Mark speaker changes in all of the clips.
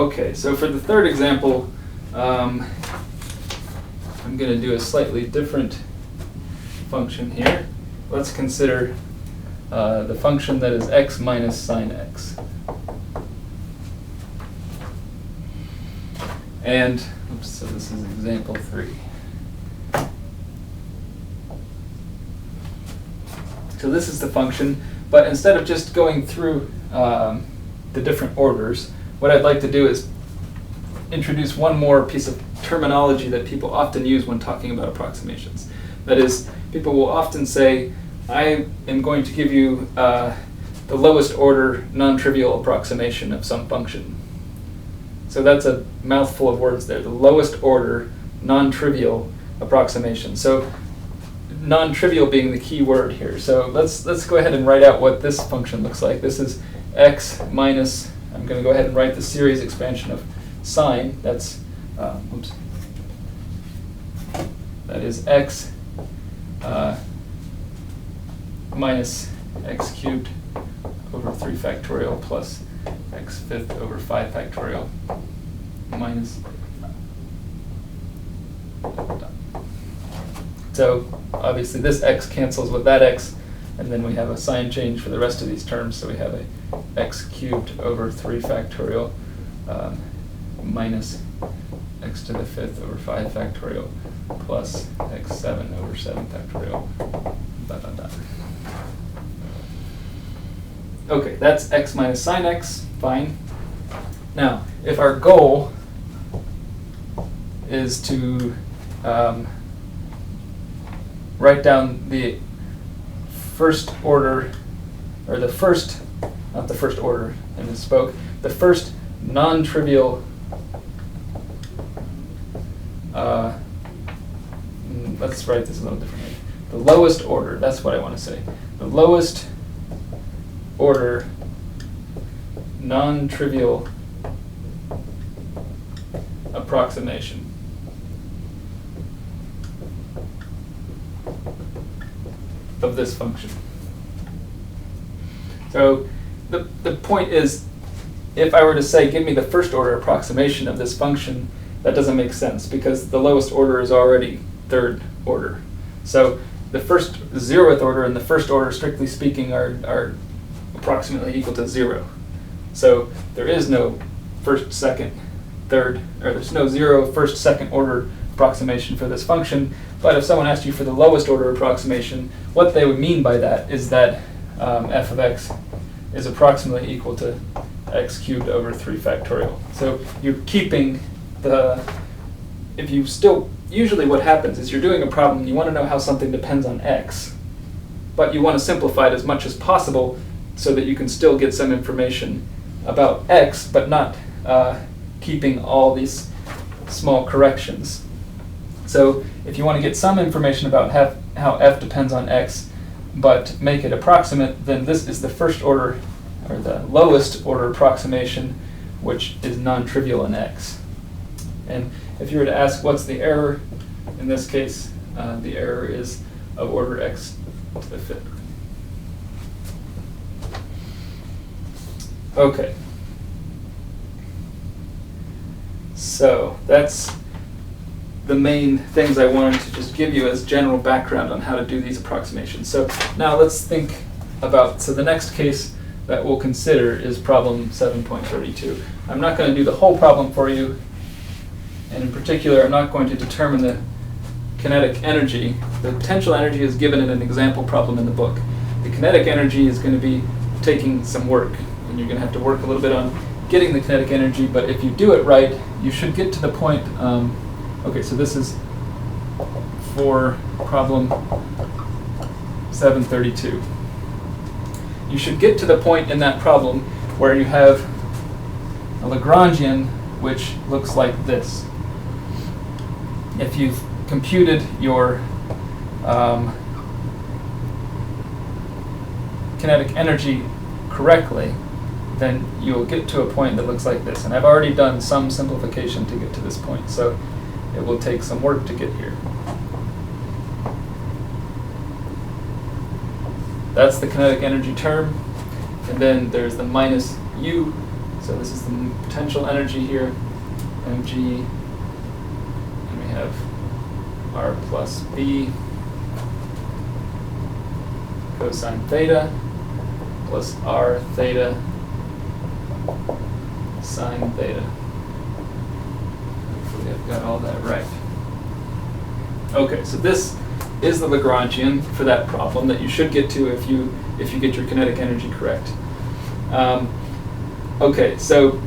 Speaker 1: Okay, so for the third example, I'm going to do a slightly different function here. Let's consider the function that is x minus sine x. And, oops, so this is example 3. So this is the function, but instead of just going through the different orders, what I'd like to do is introduce one more piece of terminology that people often use when talking about approximations. That is, people will often say, I am going to give you the lowest order non-trivial approximation of some function. So that's a mouthful of words there, the lowest order non-trivial approximation. So non-trivial being the key word here. So let's go ahead and write out what this function looks like. This is x minus, I'm going to go ahead and write the series expansion of sine. That's, that is x minus x cubed over 3 factorial plus x fifth over 5 factorial minus. So obviously this x cancels with that x, and then we have a sign change for the rest of these terms, so we have a x cubed over 3 factorial minus x to the fifth over 5 factorial plus x7 over 7 factorial. Okay, that's x minus sine x, fine. Now, if our goal is to write down the first order, or the first, not the first order, I misspoke, the first non-trivial, let's write this a little differently. The lowest order, that's what I want to say. The lowest order non-trivial approximation of this function. So the point is, if I were to say, give me the first order approximation of this function, that doesn't make sense because the lowest order is already third order. So the first zeroth order and the first order, strictly speaking, are approximately equal to 0. So there is no first, second, third, or there's no 0 first, second order approximation for this function. But if someone asked you for the lowest order approximation, what they would mean by that is that f of x is approximately equal to x cubed over 3 factorial. So you're keeping the, if you still, usually what happens is you're doing a problem, you want to know how something depends on x, but you want to simplify it as much as possible so that you can still get some information about x, but not keeping all these small corrections. So if you want to get some information about how f depends on x, but make it approximate, then this is the first order, or the lowest order approximation, which is non-trivial in x. And if you were to ask what's the error, in this case, the error is of order x to the fifth. Okay. So that's the main things I wanted to just give you as general background on how to do these approximations. So now let's think about, so the next case that we'll consider is problem 7.32. I'm not going to do the whole problem for you, and in particular I'm not going to determine the kinetic energy. The potential energy is given in an example problem in the book. The kinetic energy is going to be taking some work, and you're going to have to work a little bit on getting the kinetic energy, but if you do it right, you should get to the point, okay, so this is for problem 732. You should get to the point in that problem where you have a Lagrangian which looks like this. If you've computed your kinetic energy correctly, then you'll get to a point that looks like this. And I've already done some simplification to get to this point, so it will take some work to get here. That's the kinetic energy term, and then there's the minus u So this is the potential energy here, mg, and we have r plus b cosine theta plus r theta sine theta. Hopefully I've got all that right. Okay, so this is the Lagrangian for that problem that you should get to if you get your kinetic energy correct. Okay, so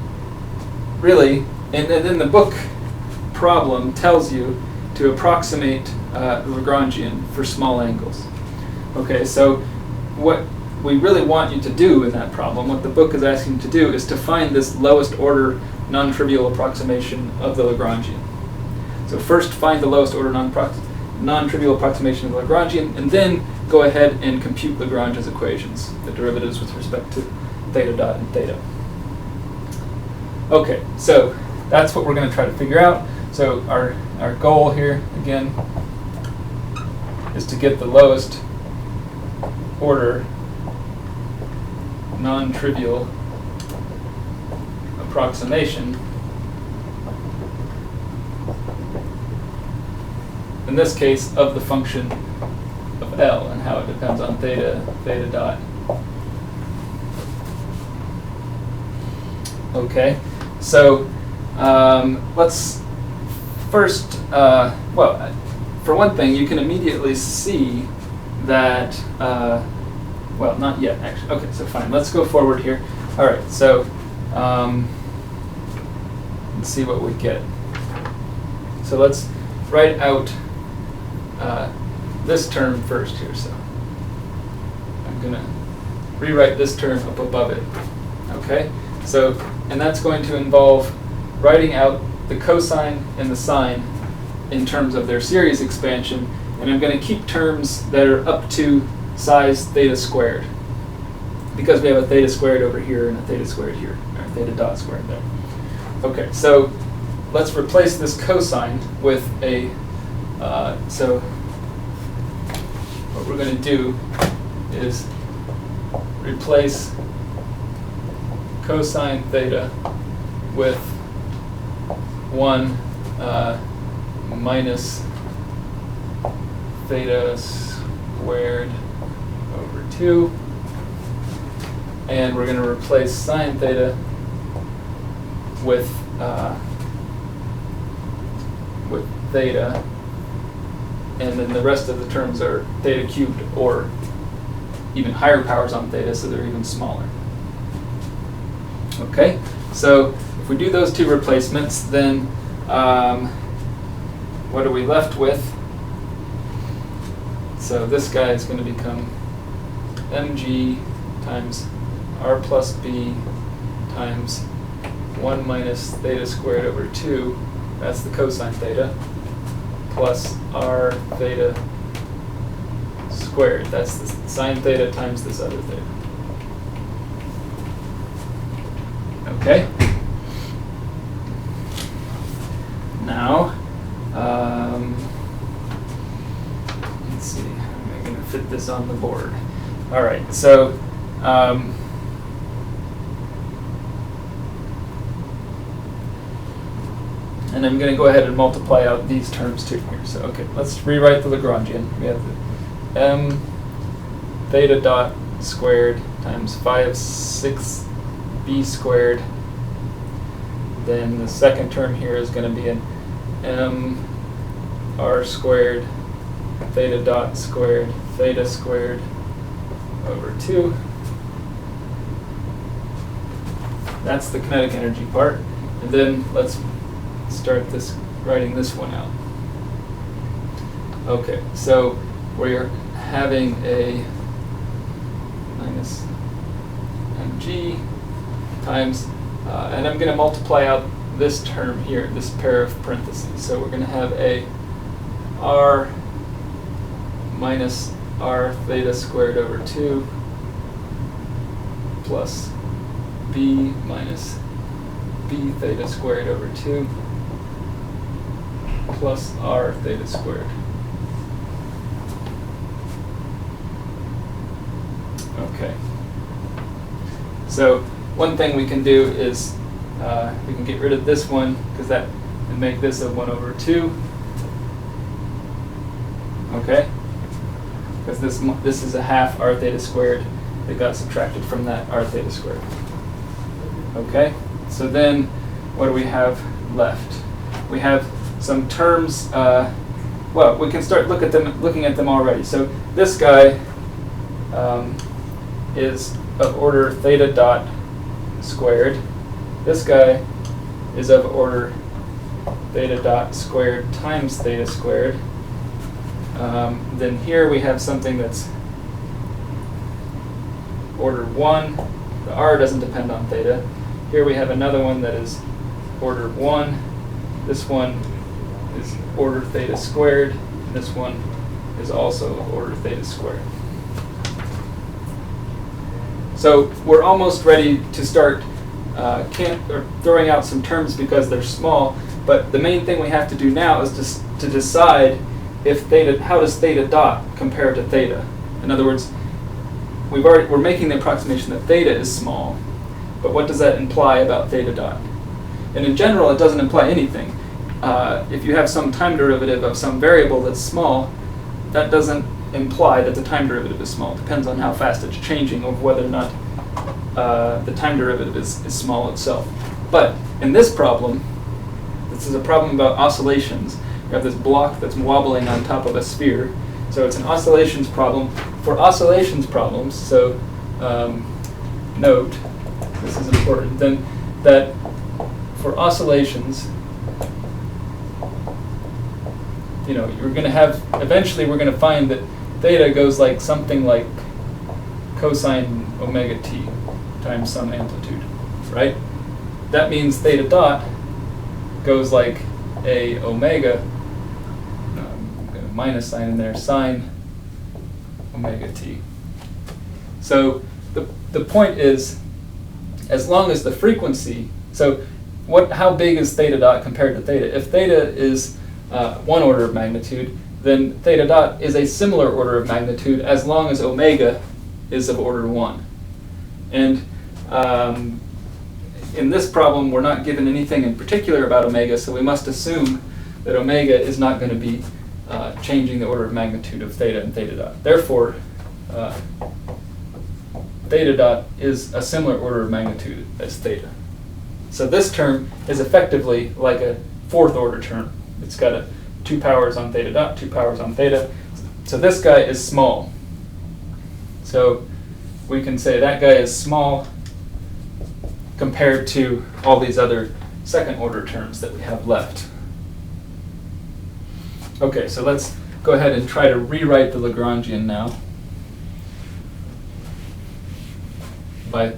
Speaker 1: really, and then the book problem tells you to approximate the Lagrangian for small angles. Okay, so what we really want you to do in that problem, what the book is asking you to do, is to find this lowest order non-trivial approximation of the Lagrangian. So first find the lowest order non-trivial approximation of the Lagrangian, and then go ahead and compute Lagrange's equations, the derivatives with respect to theta dot and theta. Okay, so that's what we're going to try to figure out. So our goal here, again, is to get the lowest order non-trivial approximation, in this case, of the function of L and how it depends on theta dot. Okay, so let's first, well, for one thing, you can immediately see that, well, not yet, actually. Okay, so fine, let's go forward here. All right, so let's see what we get. So let's write out this term first here. So I'm going to rewrite this term up above it. Okay, so, and that's going to involve writing out the cosine and the sine in terms of their series expansion, and I'm going to keep terms that are up to size theta squared, because we have a theta squared over here and a theta squared here, or theta dot squared there. Okay, so let's replace this cosine with a, so what we're going to do is replace cosine theta with 1 minus theta squared over 2, and we're going to replace sine theta with theta, and then the rest of the terms are theta cubed or even higher powers on theta, so they're even smaller. Okay, so if we do those two replacements, then what are we left with? So this guy is going to become mg times r plus b times 1 minus theta squared over 2, that's the cosine theta, plus r theta squared, that's the sine theta times this other theta. Okay? Now, let's see, how am I going to fit this on the board? All right, so and I'm going to go ahead and multiply out these terms too here. So, okay, let's rewrite the Lagrangian. We have the m theta dot squared times phi of 6b squared. Then the second term here is going to be an m r squared theta dot squared theta squared over 2. That's the kinetic energy part. And then let's start writing this one out. Okay, so we're having a minus mg times, and I'm going to multiply out this term here, this pair of parentheses. So we're going to have a r minus r theta squared over 2 plus b minus b theta squared over 2 plus r theta squared. Okay. So one thing we can do is we can get rid of this one because that and make this a 1 over 2. Okay, because this is a half r theta squared that got subtracted from that r theta squared. Okay, so then what do we have left? We have some terms. Well, we can start looking at them already. So this guy is of order theta dot squared. This guy is of order theta dot squared times theta squared. Then here we have something that's order 1. The r doesn't depend on theta. Here we have another one that is order 1. This one is order theta squared. And this one is also order theta squared. So we're almost ready to start throwing out some terms because they're small. But the main thing we have to do now is to decide if theta, how does theta dot compare to theta? In other words, we're making the approximation that theta is small, but what does that imply about theta dot? And in general, it doesn't imply anything. If you have some time derivative of some variable that's small, that doesn't imply that the time derivative is small. It depends on how fast it's changing, or whether or not the time derivative is small itself. But in this problem, this is a problem about oscillations. You have this block that's wobbling on top of a sphere. So it's an oscillations problem. For oscillations problems, so note, this is important, then that for oscillations, you're going to have, eventually we're going to find that theta goes like something like cosine omega t times some amplitude, right? That means theta dot goes like a omega, I'm going to minus sign in there, sine omega t. So the point is, as long as the frequency, so how big is theta dot compared to theta? If theta is 1 order of magnitude, then theta dot is a similar order of magnitude as long as omega is of order 1. And in this problem, we're not given anything in particular about omega, so we must assume that omega is not going to be changing the order of magnitude of theta and theta dot. Therefore, theta dot is a similar order of magnitude as theta. So this term is effectively like a 4th order term. It's got 2 powers on theta dot, 2 powers on theta. So this guy is small. So we can say that guy is small compared to all these other 2nd order terms that we have left. Okay, so let's go ahead and try to rewrite the Lagrangian now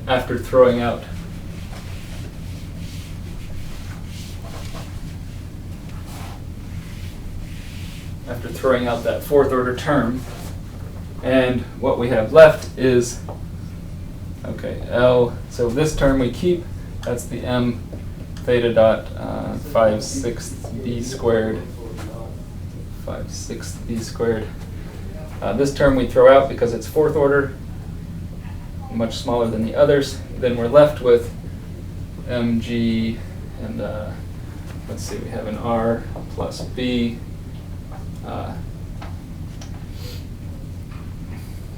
Speaker 1: after throwing out that 4th order term. And what we have left is, okay, L, so this term we keep, that's the m theta dot 5/6 b squared, 5/6 b squared. This term we throw out because it's 4th order, much smaller than the others. Then we're left with mg, and let's see, we have an r plus b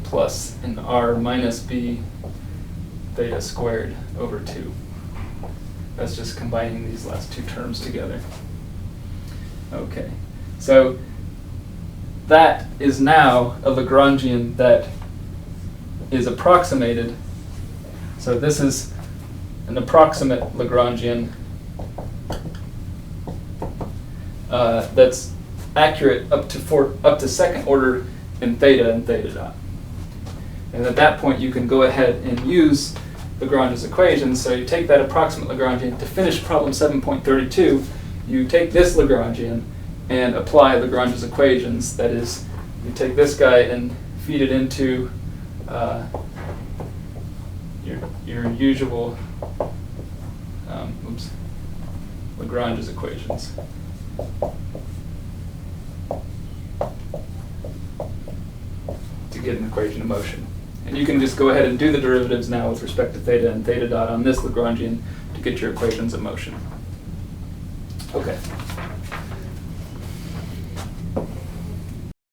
Speaker 1: plus an r minus b theta squared over 2. That's just combining these last 2 terms together. Okay, so that is now a Lagrangian that is approximated. So this is an approximate Lagrangian that's accurate up to 2nd order in theta and theta dot. And at that point, you can go ahead and use Lagrange's equations. So you take that approximate Lagrangian. To finish problem 7.32, you take this Lagrangian and apply Lagrange's equations. That is, you take this guy and feed it into your usual Lagrange's equations. To get an equation of motion. And you can just go ahead and do the derivatives now with respect to theta and theta dot on this Lagrangian to get your equations in motion. Okay.